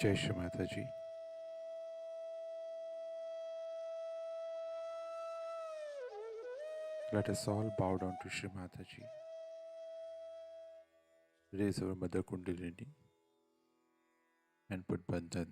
Jai Shri Mataji. Let us all bow down to Shri Mataji. Raise our Mother Kundalini and put bandhan.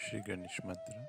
Shri Ganesh Mantra.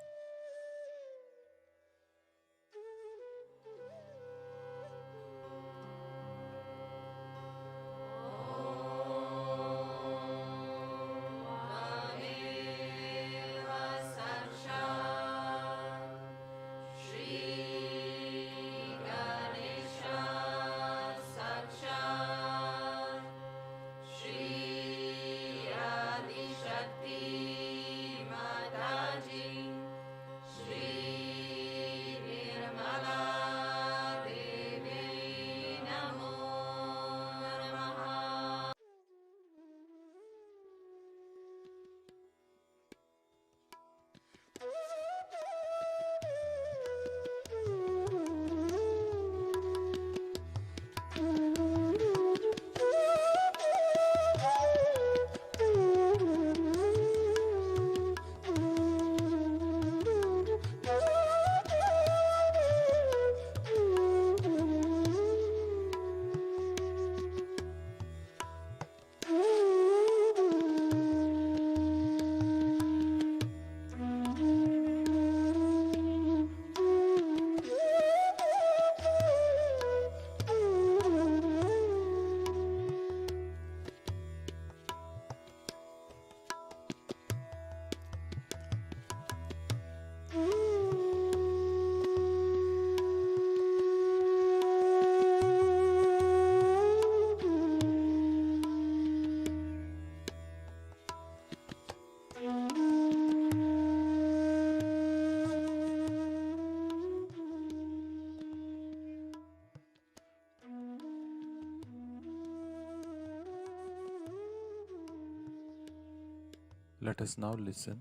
Let us now listen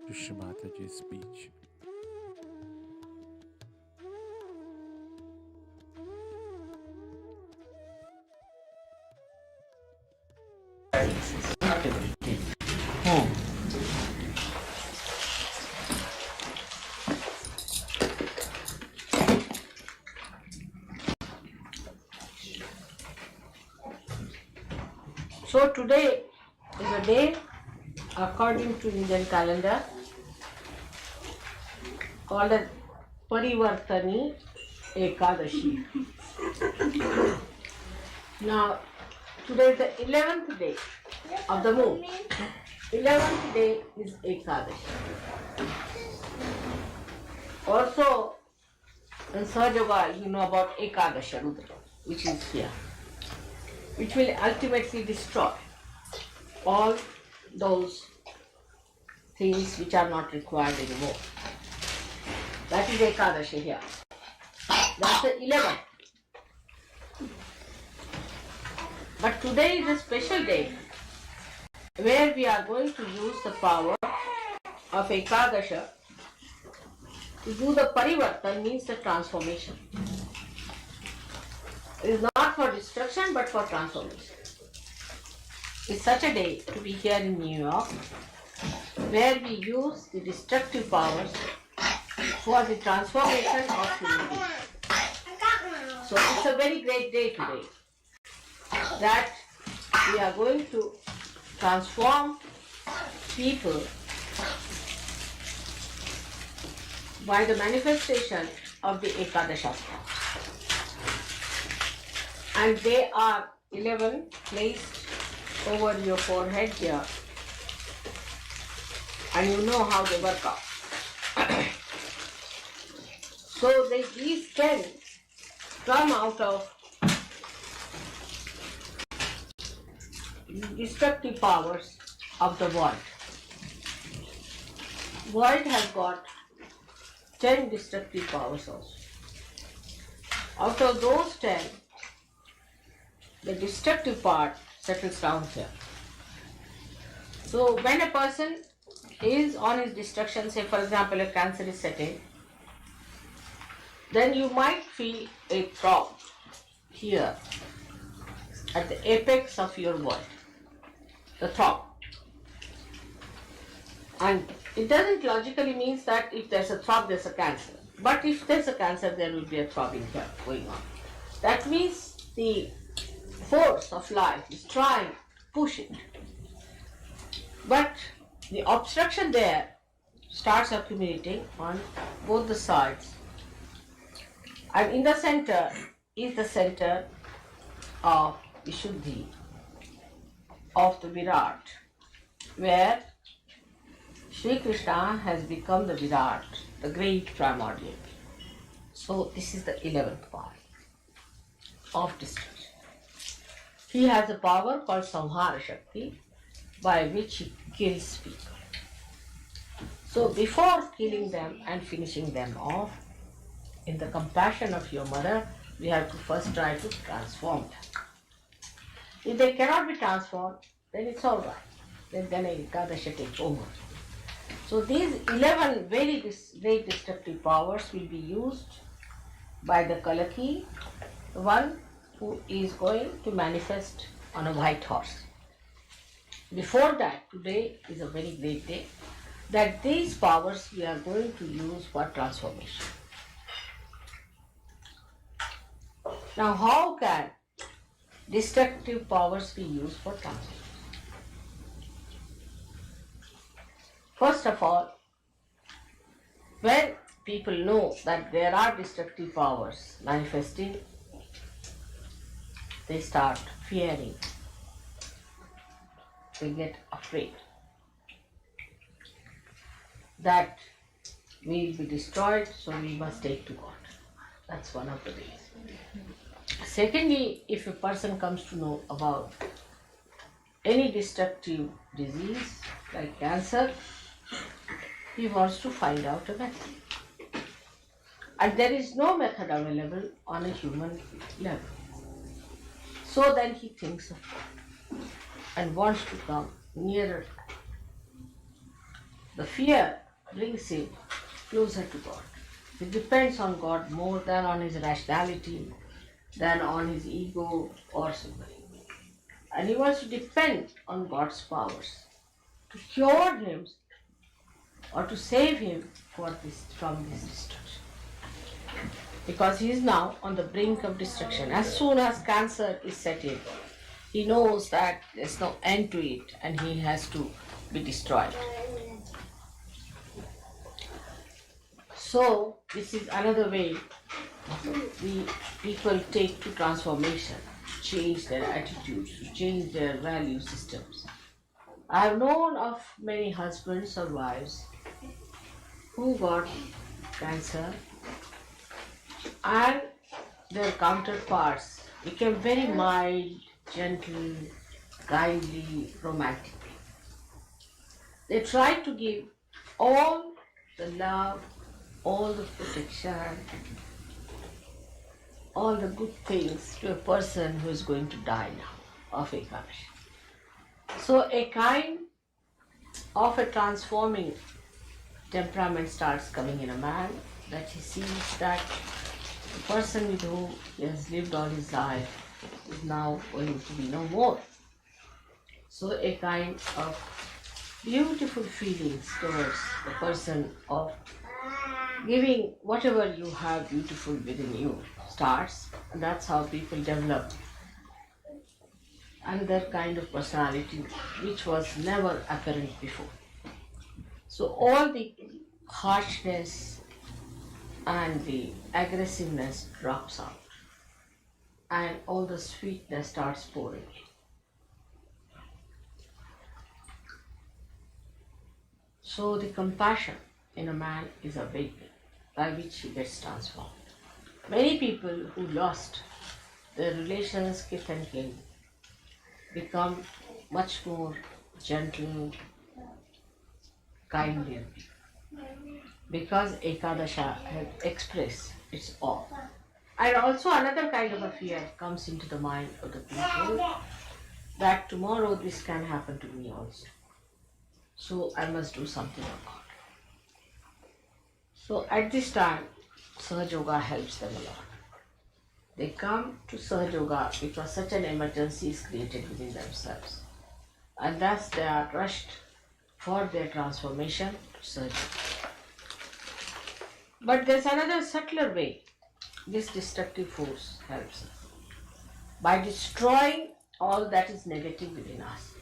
to Shri Mataji's speech. So today is a day according to Indian calendar called as Parivartani Ekadashi. Now today is the 11th day of the moon. 11th day is Ekadashi. Also in Sahaja you know about Ekadasha Rudra, which is here, which will ultimately destroy all those things which are not required anymore. That is Ekadashi here. That's the 11th. But today is a special day where we are going to use the power of Ekadasha to do the parivartan, means the transformation. It is not for destruction but for transformation. It's such a day to be here in New York where we use the destructive powers for the transformation of human beings. So it's a very great day today that we are going to transform people by the manifestation of the Ekadashastra. And they are 11 placed over your forehead here, and you know how they work out. So these 10 come out of destructive powers of the world. World has got 10 destructive powers also. Out of those 10, the destructive part settles down here. So when a person is on his destruction, say for example a cancer is setting, then you might feel a throb here at the apex of your world, the throb. And it doesn't logically means that if there's a throb, there's a cancer. But if there's a cancer, there will be a throbbing here going on. That means the force of life is trying to push it. But the obstruction there starts accumulating on both the sides. And in the center is the center of Vishuddhi, of the Virat, where Sri Krishna has become the Virat, the great primordial. So this is the 11th part of destruction. He has a power called Samhara Shakti, by which he kills people. So before killing them and finishing them off, in the compassion of your mother, we have to first try to transform them. If they cannot be transformed, then it's all right. Then Ekadasha takes over. So these 11 very great destructive powers will be used by the Kalaki, the one who is going to manifest on a white horse. Before that, today is a very great day, that these powers we are going to use for transformation. Now, how can destructive powers be used for transformation? First of all, when people know that there are destructive powers manifesting, they start fearing. They get afraid that we will be destroyed, so we must take to God. That's one of the ways. Secondly, if a person comes to know about any destructive disease like cancer, he wants to find out a method. And there is no method available on a human level. So then he thinks of God and wants to come nearer. The fear brings him closer to God. He depends on God more than on his rationality, than on his ego or something. And he wants to depend on God's powers to cure him or to save him from this destruction. Because he is now on the brink of destruction. As soon as cancer is set in, he knows that there's no end to it and he has to be destroyed. So this is another way the people take to transformation, to change their attitudes, to change their value systems. I have known of many husbands or wives who got cancer and their counterparts became very mild, gentle, kindly, romantic. They tried to give all the love, all the protection, all the good things to a person who is going to die now of Ekadashi. So a kind of a transforming temperament starts coming in a man, that he sees that the person with whom he has lived all his life is now going to be no more. So a kind of beautiful feelings towards the person of giving whatever you have beautiful within you starts. And that's how people develop another kind of personality which was never apparent before. So all the harshness and the aggressiveness drops out and all the sweetness starts pouring in. So the compassion in a man is awakened by which he gets transformed. Many people who lost their relations, kith and kin, become much more gentle, kindlier because Ekadasha has expressed its all. And also another kind of a fear comes into the mind of the people that tomorrow this can happen to me also. So I must do something about it. So at this time, Sahaja Yoga helps them a lot. They come to Sahaja Yoga because such an emergency is created within themselves. And thus they are rushed for their transformation to Sahaja Yoga. But there's another subtler way this destructive force helps us. By destroying all that is negative within us.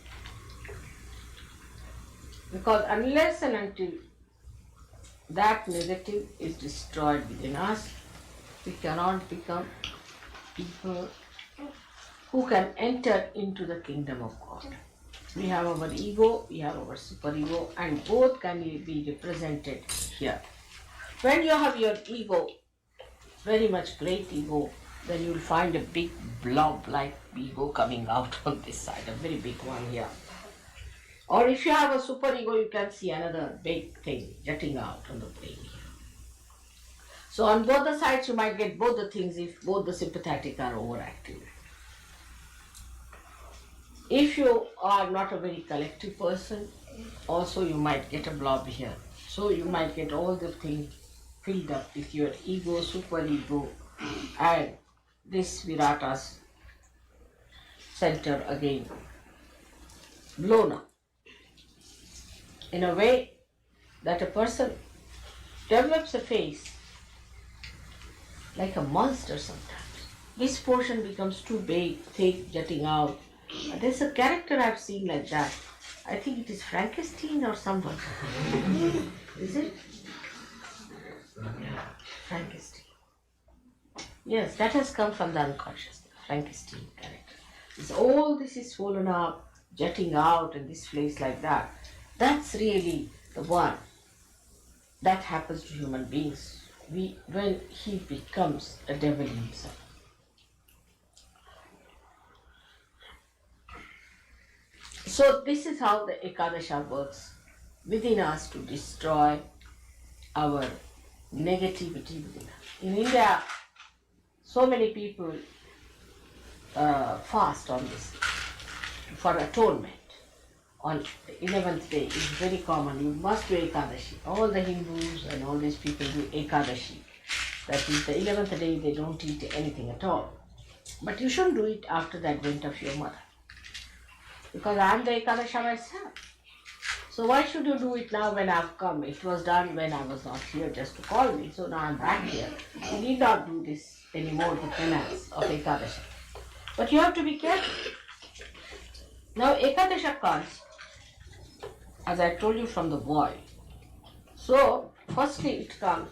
Because unless and until that negative is destroyed within us, we cannot become people who can enter into the kingdom of God. We have our ego, we have our superego, and both can be represented here. When you have your ego, very much great ego, then you will find a big blob like ego coming out on this side, a very big one here. Or if you have a superego, you can see another big thing jutting out on the brain here. So on both the sides, you might get both the things if both the sympathetic are overactive. If you are not a very collective person, also you might get a blob here. So you might get all the things filled up with your ego, superego, and this Virata's center again blown up in a way that a person develops a face like a monster sometimes. This portion becomes too big, thick, jutting out. There's a character I've seen like that. I think it is Frankenstein or someone. Is it? Yeah, Frankenstein. Yes, that has come from the unconscious, Frankenstein character. All this is swollen up, jutting out, and this place like that. That's really the one that happens to human beings when he becomes a devil himself. So this is how the Ekadasha works within us to destroy our negativity within us. In India, so many people fast on this for atonement. On the 11th day, it's very common. You must do Ekadashi. All the Hindus and all these people do Ekadashi. That is, the 11th day they don't eat anything at all. But you shouldn't do it after the advent of your mother. Because I am the Ekadasha myself. So why should you do it now when I've come? It was done when I was not here just to call me. So now I'm back here. You need not do this anymore, the penance of Ekadasha. But you have to be careful. Now Ekadasha comes, as I told you, from the boy. So firstly it comes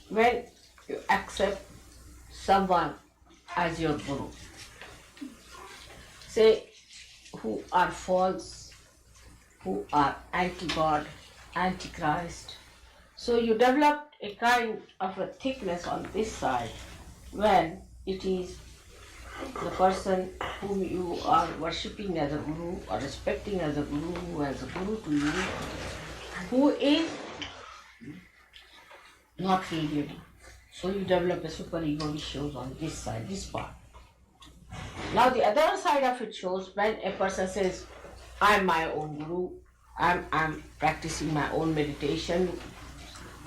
when you accept someone as your guru. Say, who are false, who are anti-God, anti-Christ. So you develop a kind of a thickness on this side when it is the person whom you are worshipping as a guru or respecting as a guru, who has a guru to you, who is not really. So you develop a superego which shows on this side, this part. Now the other side of it shows when a person says, I'm my own guru, I'm practicing my own meditation,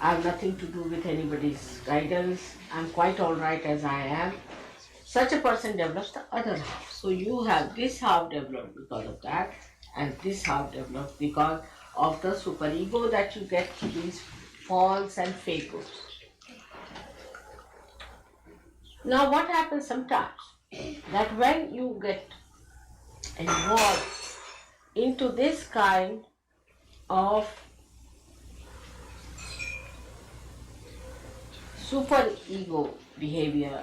I have nothing to do with anybody's guidance, I'm quite alright as I am. Such a person develops the other half. So you have this half developed because of that, and this half developed because of the superego that you get these false and fake gurus. Now, what happens sometimes that when you get involved into this kind of super ego behavior,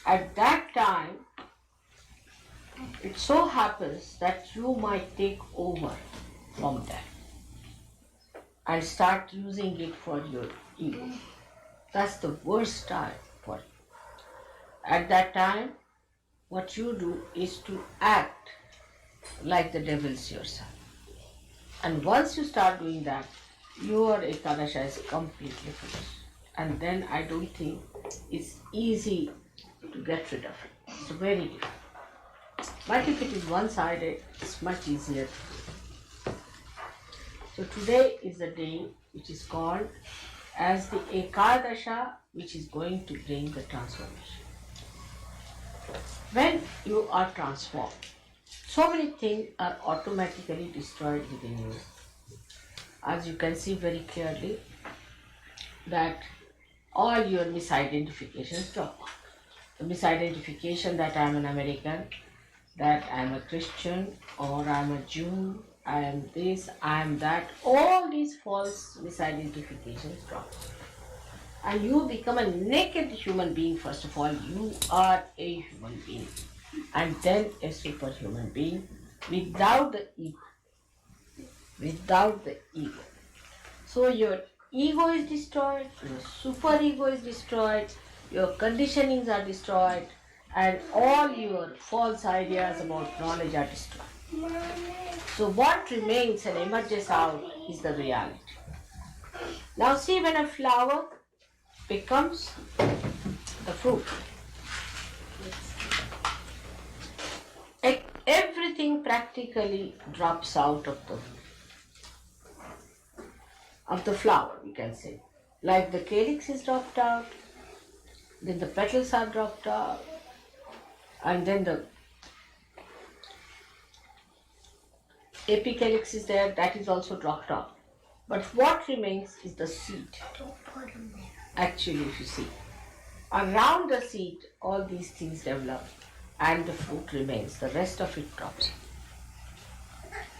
at that time it so happens that you might take over from them and start using it for your ego. That's the worst time for you. At that time, what you do is to act like the devils yourself. And once you start doing that, your Ekadasha is completely finished. And then I don't think it's easy to get rid of it. It's very difficult. But if it is one-sided, it's much easier to do. So today is the day which is called as the Ekadasha, which is going to bring the transformation. When you are transformed, so many things are automatically destroyed within you. As you can see very clearly that all your misidentifications drop. The misidentification that I am an American, that I am a Christian, or I am a Jew, I am this, I am that, all these false misidentifications drop. And you become a naked human being. First of all, you are a human being, and then a superhuman being without the ego. Without the ego. So your ego is destroyed, your super ego is destroyed, your conditionings are destroyed, and all your false ideas about knowledge are destroyed. So what remains and emerges out is the reality. Now see, when a flower becomes the fruit, everything practically drops out of the flower, you can say. Like the calyx is dropped out, then the petals are dropped out, and then the apicalyx is there, that is also dropped out. But what remains is the seed. Actually, if you see, around the seed, all these things develop and the fruit remains. The rest of it drops.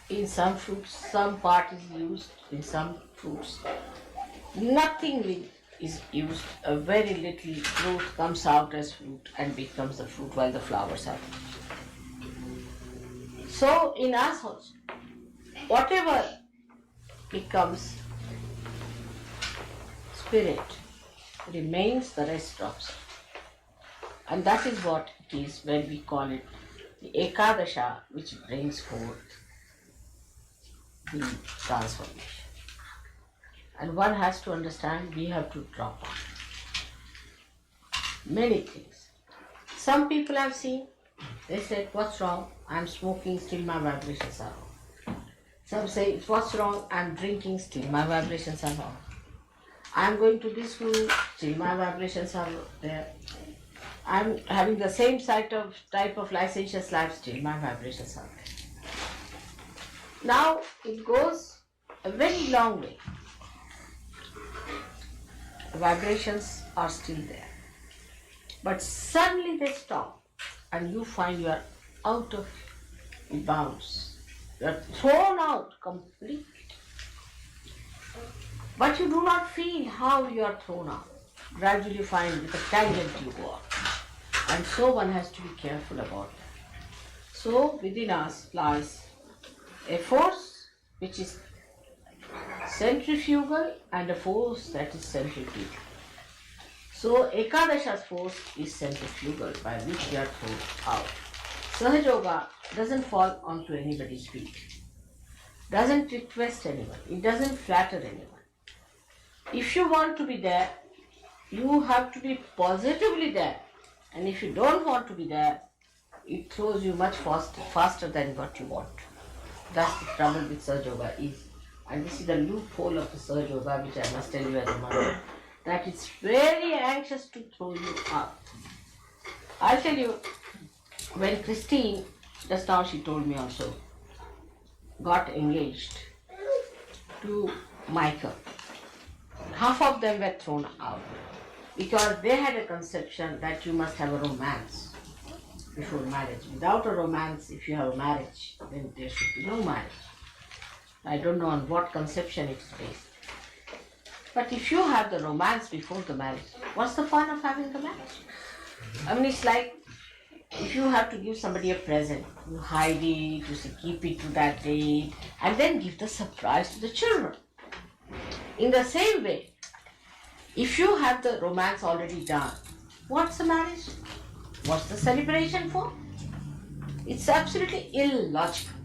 In some fruits, some part is used. In some fruits, nothing is used. A very little fruit comes out as fruit and becomes the fruit while the flowers are. So in us also, whatever becomes spirit remains, the rest drops. And that is what it is when we call it the Ekadasha, which brings forth the transformation. And one has to understand, we have to drop out many things. Some people I've seen, they said, what's wrong? I'm smoking, still my vibrations are wrong. Some say, what's wrong? I'm drinking, still my vibrations are wrong. I'm going to this guru, still my vibrations are there. I'm having the same type of licentious life, still my vibrations are there. Now it goes a very long way. The vibrations are still there. But suddenly they stop and you find you are out of bounds. You are thrown out completely. But you do not feel how you are thrown out. Gradually you find with a tangent you go out. And so one has to be careful about that. So within us lies a force which is centrifugal and a force that is centrifugal. So Ekadasha's force is centrifugal, by which we are thrown out. Sahaja Yoga doesn't fall onto anybody's feet, doesn't request anyone, it doesn't flatter anyone. If you want to be there, you have to be positively there. And if you don't want to be there, it throws you much faster than what you want. That's the trouble with Sahaja Yoga is. And this is the loophole of the Sahaja Yoga, which I must tell you as a mother, that it's very anxious to throw you out. I'll tell you, when Christine, just now she told me also, got engaged to Michael, half of them were thrown out. because they had a conception that you must have a romance before marriage. Without a romance, if you have a marriage, then there should be no marriage. I don't know on what conception it's based. But if you have the romance before the marriage, what's the fun of having the marriage? I mean, it's like if you have to give somebody a present, you hide it, you say keep it to that date, and then give the surprise to the children. In the same way, if you have the romance already done, what's the marriage? What's the celebration for? It's absolutely illogical.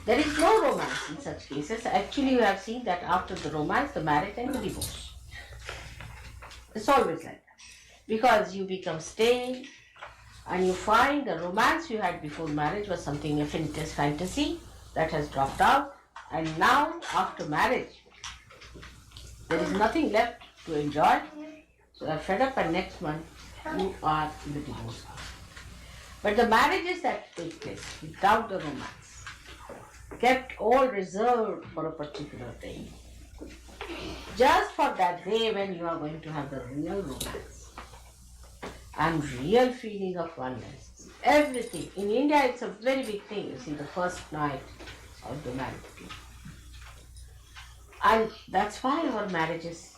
There is no romance in such cases. Actually, you have seen that after the romance, the marriage and the divorce. It's always like that. Because you become stale and you find the romance you had before marriage was something, a fantasy that has dropped out. And now, after marriage, there is nothing left to enjoy. So you are fed up, and next month you are in the divorce. But the marriages that take place without the romance, kept all reserved for a particular day, just for that day when you are going to have the real romance and real feeling of oneness. Everything. In India, it's a very big thing. You see, the first night of the marriage. And that's why our marriages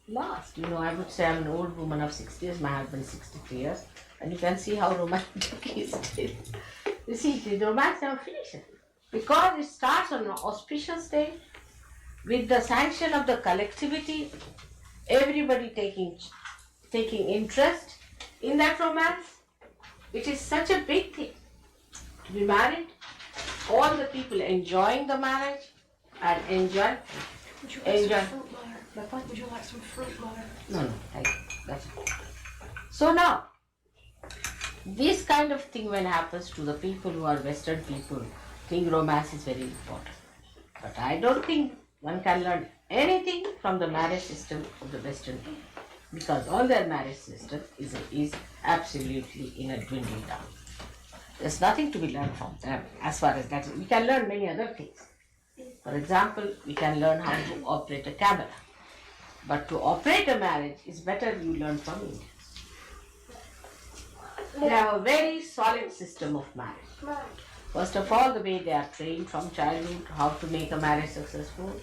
last. I would say I'm an old woman of 60 years, my husband 63 years, and you can see how romantic he is still. You see, the romance never finishes. Because it starts on an auspicious day, with the sanction of the collectivity, everybody taking interest in that romance. It is such a big thing to be married. All the people enjoying the marriage and enjoy. Would you like some fruit butter? Would you like some fruit butter? No, thank you. That's it. So now, this kind of thing when happens to the people who are Western people, think romance is very important. But I don't think one can learn anything from the marriage system of the Western people, because all their marriage system is absolutely in a dwindling down. There's nothing to be learned from them as far as that. We can learn many other things. For example, we can learn how to operate a camera. But to operate a marriage is better you learn from Indians. They have a very solid system of marriage. First of all, the way they are trained from childhood, how to make a marriage successful.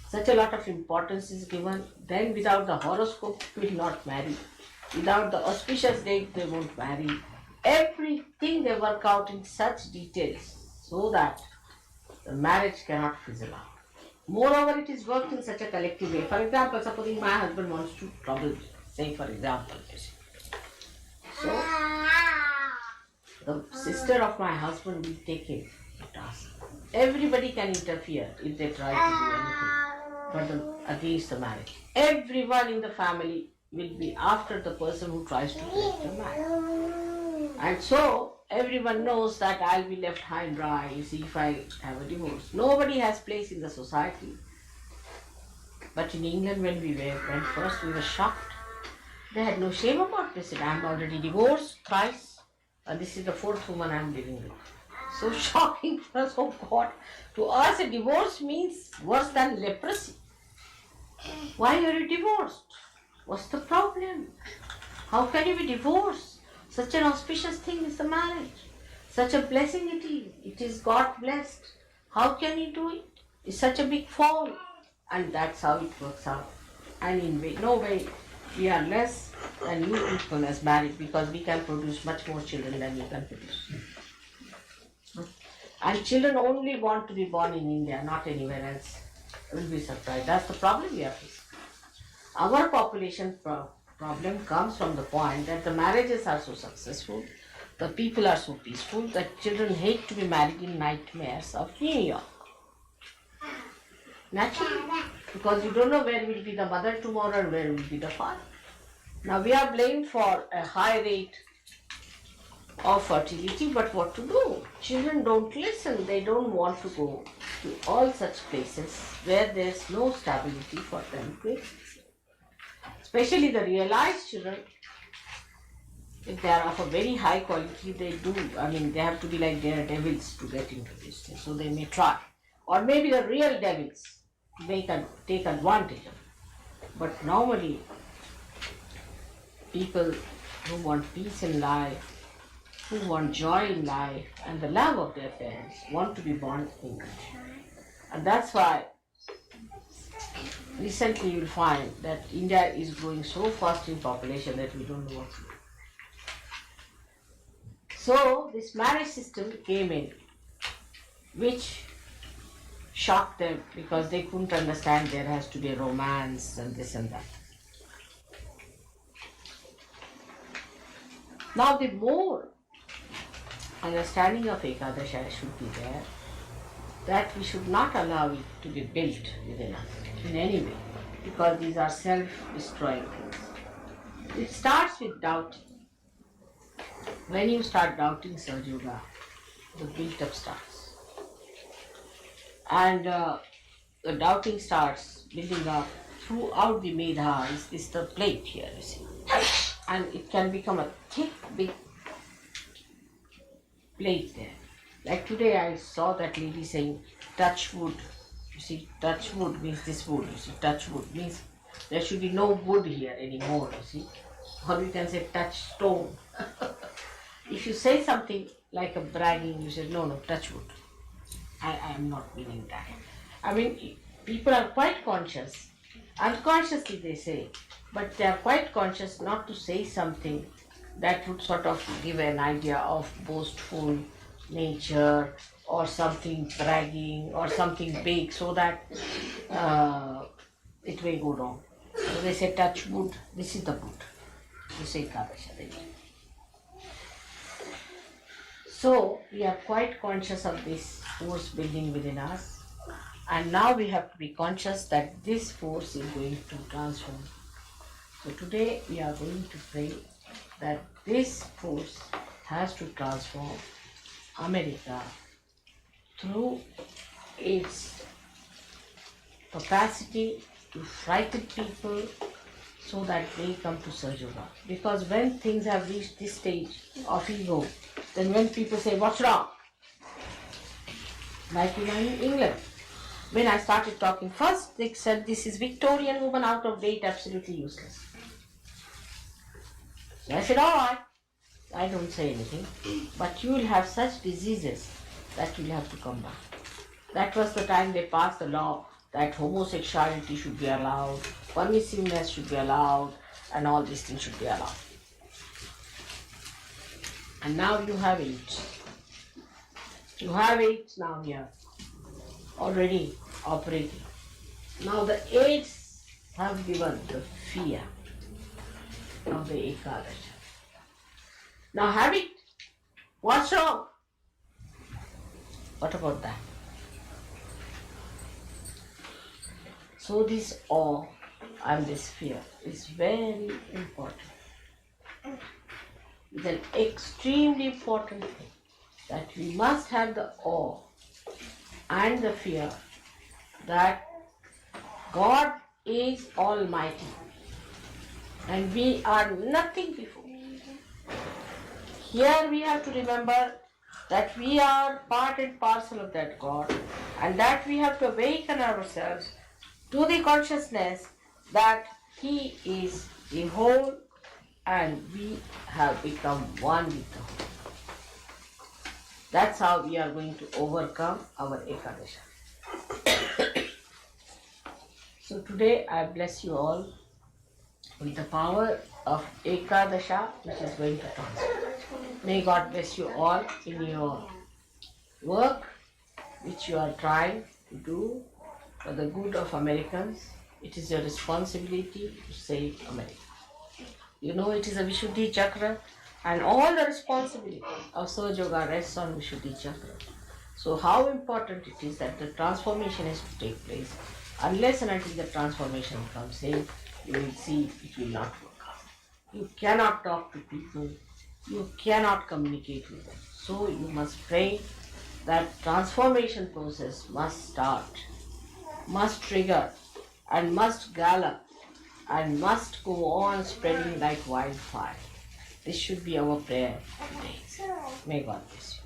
Such a lot of importance is given. Then without the horoscope, they will not marry. Without the auspicious date, they won't marry. Everything they work out in such details so that the marriage cannot fizzle out. Moreover, it is worked in such a collective way. For example, supposing my husband wants to trouble me, say for example. So, the sister of my husband will take him to task. Everybody can interfere if they try to do anything but against the marriage. Everyone in the family will be after the person who tries to break the marriage. And so, everyone knows that I'll be left high and dry, you see, if I have a divorce. Nobody has place in the society. But in England, when we went first, we were shocked. They had no shame about this. I'm already divorced thrice, and this is the fourth woman I'm living with. So shocking for us, oh God. To us, a divorce means worse than leprosy. Why are you divorced? What's the problem? How can you be divorced? Such an auspicious thing is the marriage. Such a blessing it is. It is God blessed. How can you do it? It's such a big fall. And that's how it works out. And in no way we are less than you people as married, because we can produce much more children than you can produce. And children only want to be born in India, not anywhere else. You will be surprised. That's the problem we are facing. Our population problem comes from the point that the marriages are so successful, the people are so peaceful, that children hate to be married in nightmares of New York. Naturally, because you don't know where will be the mother tomorrow and where will be the father. Now we are blamed for a high rate of fertility, but what to do? Children don't listen. They don't want to go to all such places where there's no stability for them to exist. Especially the realized children, if they are of a very high quality, they have to be like daredevils to get into this thing. So they may try. Or maybe the real devils, they can take advantage of it. But normally, people who want peace in life, who want joy in life, and the love of their parents want to be born in India. And that's why recently you'll find that India is growing so fast in population that we don't know what to do. So this marriage system came in, which shocked them because they couldn't understand there has to be a romance and this and that. Now the more understanding of Ekadasha should be there, that we should not allow it to be built within us in any way, because these are self-destroying things. It starts with doubting. When you start doubting Sahaja Yoga, the build-up starts. And the doubting starts building up throughout the Medha. Is the plate here, you see. And it can become a thick, big plate there. Like today I saw that lady saying, touch wood. You see, touch wood means this wood. You see, touch wood means there should be no wood here anymore, you see. Or you can say touch stone. If you say something like a bragging, you say, no, touch wood. I am not meaning that. I mean, people are quite conscious. Unconsciously they say, but they are quite conscious not to say something that would sort of give an idea of boastful nature or something bragging or something big, so that it may go wrong. So they say touch wood, this is the wood. You say Ekadasha. So we are quite conscious of this force building within us, and now we have to be conscious that this force is going to transform. So today we are going to pray that this force has to transform America through its capacity to frighten people so that they come to Sahaja Yoga. Because when things have reached this stage of ego, then when people say, what's wrong? Like in England, when I started talking first, they said this is Victorian woman out of date, absolutely useless. So I said, all right, I don't say anything, but you will have such diseases that you will have to come back. That was the time they passed the law that homosexuality should be allowed, permissiveness should be allowed, and all these things should be allowed. And now you have it. You have it now here, already operating. Now the aids have given the fear of the Ekadasha. Now have it. What's wrong? What about that? So this awe and this fear is very important. It's an extremely important thing that we must have the awe and the fear that God is Almighty and we are nothing before. Here we have to remember that we are part and parcel of that God, and that we have to awaken ourselves to the consciousness that He is the whole and we have become one with the whole. That's how we are going to overcome our Ekadasha. So today I bless you all with the power of Ekadasha, which is going to transform. May God bless you all in your work which you are trying to do for the good of Americans. It is your responsibility to save America. You know it is a Vishuddhi Chakra, and all the responsibility of Sahaja Yoga rests on Vishuddhi Chakra. So how important it is that the transformation has to take place. Unless and until the transformation comes in, you will see it will not work out. You cannot talk to people, you cannot communicate with them. So you must pray that transformation process must start, must trigger, and must gallop, and must go on spreading like wildfire. This should be our prayer today. May God bless you.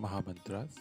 महामंत्रास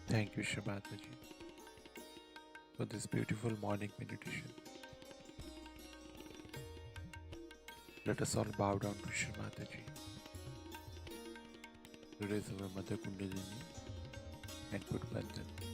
Thank you, Shri Mataji. for this beautiful morning meditation. Let us all bow down to Shri Mataji. Raise our Mother Kundalini and put Bandhan.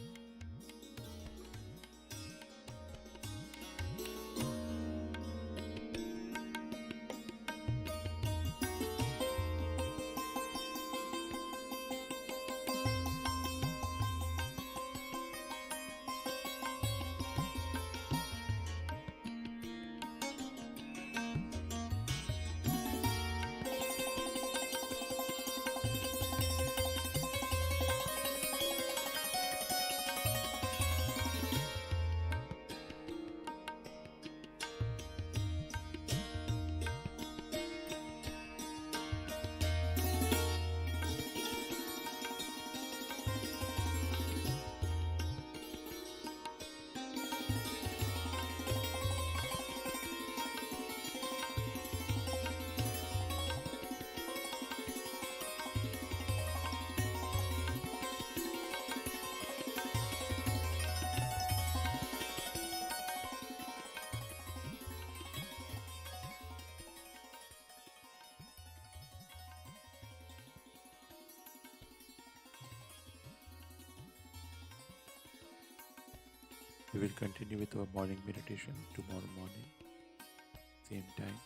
We will continue with our morning meditation tomorrow morning, same time.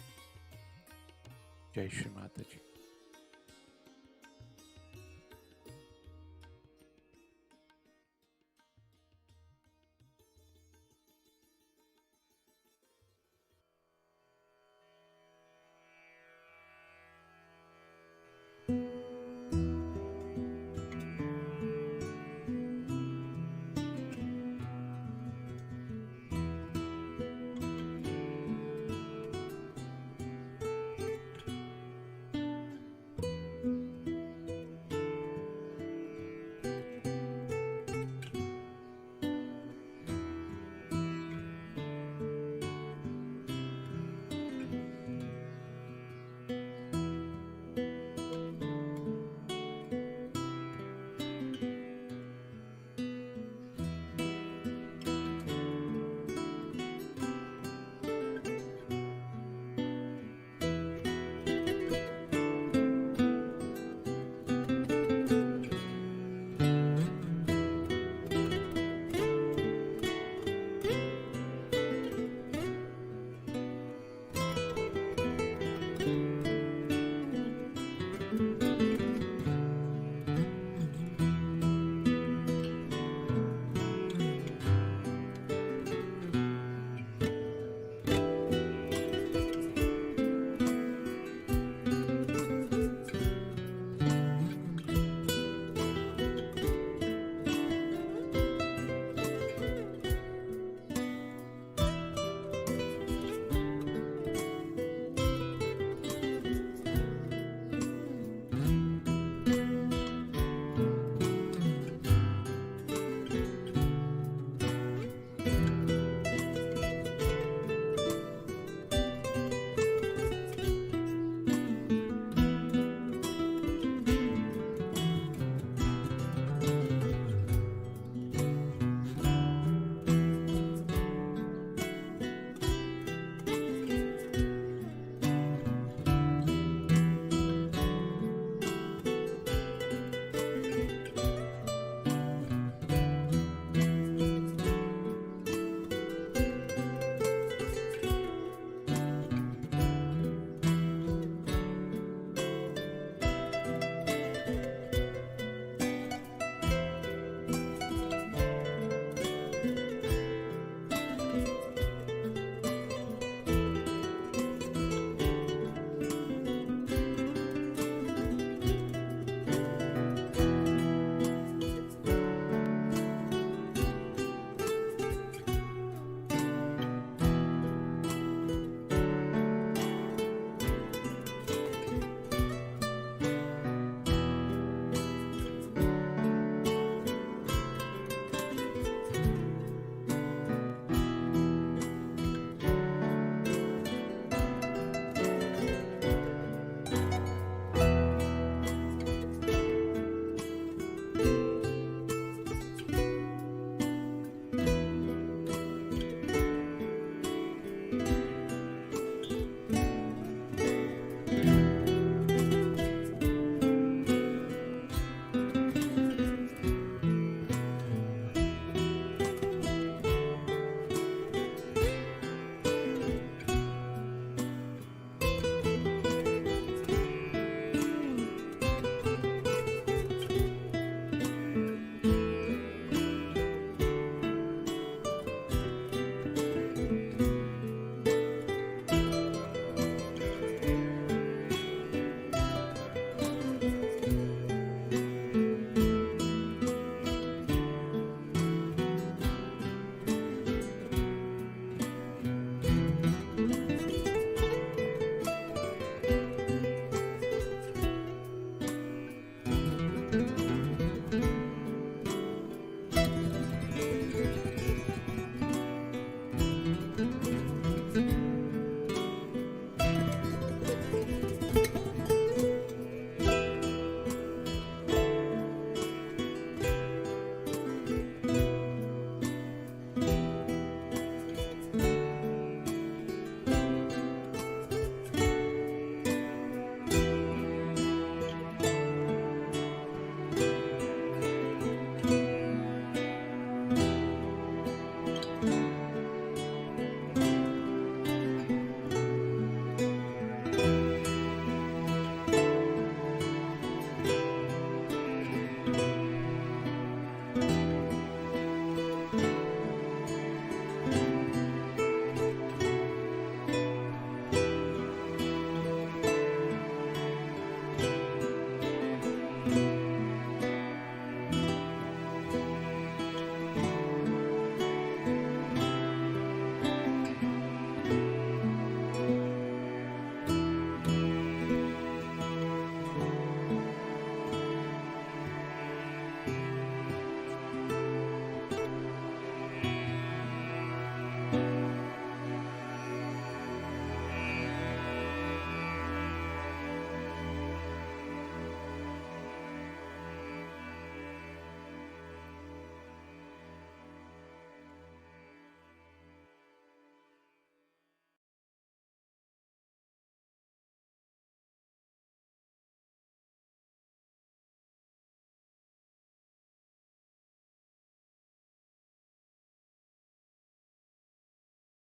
Jai Shri Mataji.